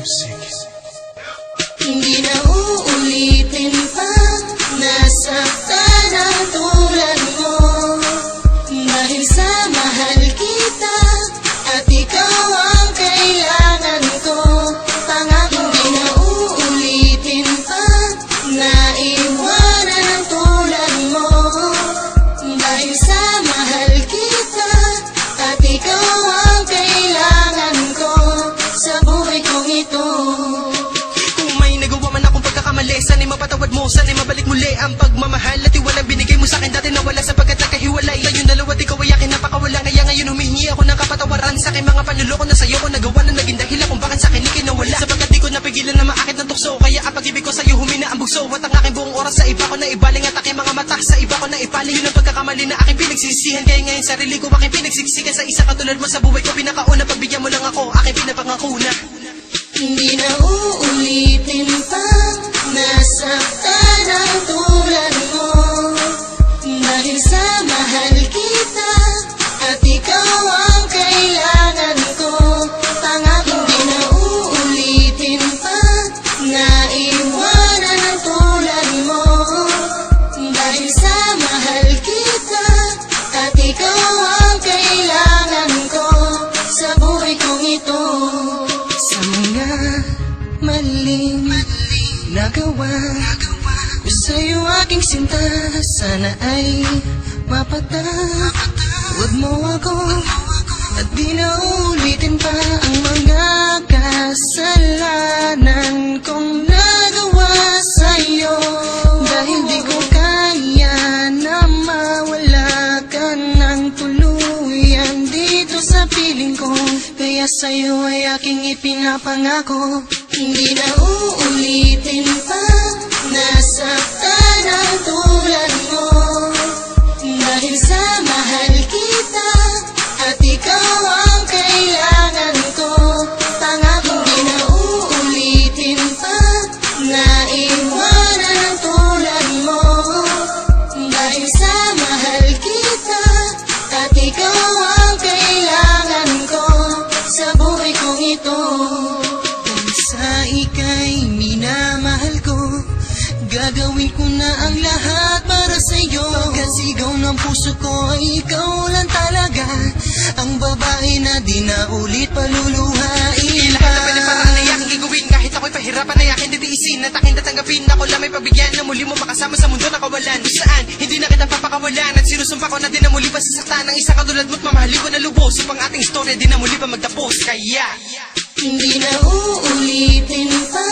Hindi na uulitin pa, nasaktan ang tulad mo. Dahil sa mahal kita, at ikaw ang kailangan ko. Pangako hindi na uulitin pa, naiwanan ang tulad mo. Dahil sa mahal kita, at ikaw ang kailangan ko sa buhay kong ito. Sana'y mapatawad mo, sana'y mabalik muli ang pagmamahal at iwalang binigay mo sa akin dati nawala sapagkat nagkahiwalay. Tayong dalawa di ko ay akin napakawala, kaya ngayon humihingi ako ng kapatawaran sa aking mga panluloko na sa'yo ko nagawa na naging dahilan kung bakit sa akin ikinawala. Sapagkat di ko napigilan na maakit ng tukso, kaya ang pag-ibig ko sa'yo humina ang bugso. At ang aking buong oras sa iba ko na ibaling at aking mga mata sa iba ko na ipaling. Yun ang pagkakamali na aking pinagsisihan, kaya ngayon sarili ko aking pinagsiksikan sa isa katulad mo sa buhay ko. Pinakauna pagbigyan mo lang ako, aking pinapangako na hindi na uulitin pa, nasaktan ang tulad mo. Dahil sa mahal kita, at ikaw ang kailangan ko. Pangako hindi na uulitin pa, naiwanan ang tulad mo. Dahil sa mahal kita, at ikaw ang kailangan ko sa buhay kong ito. Sa mga maling nagawa ko sa'yo aking sinta, sana ay mapatawad mo ako. At di na ulitin pa ang mga kasalanan kong nagawa sa'yo. Dahil di ko kaya na mawala ka ng tuluyan dito sa piling ko. Kaya sa'yo ay aking ipinapangako, hindi na uulitin pa, nasaktan ang tulad mo. Dahil sa mahal kita, at ikaw ang kailangan ko. Pangako hindi na uulitin pa, naiwanan ang tulad mo. Dahil sa mahal kita, at ikaw ang kailangan ko sa buhay kong ito. Kung sa ika'y minamahal ko, gagawin ko na ang lahat para sa'yo. Pagkasigaw ng puso ko ay ikaw lang talaga, ang babae na di na ulit paluluhain pa. Lahat na pwede parang na aking gagawin, kahit ako'y pahirapan ay aking titiisin. At aking tatanggapin, ako lang may pabigyan na muli mo makasama sa mundo na kawalan. Kung saan, hindi na kita papakawalan. At sinusumpa ko na di na muli pa sasaktan ng isang katulad mo't mamahalin ko na lubos. Upang ating istorya di na muli pa magtapos. Kaya hindi na uulitin pa,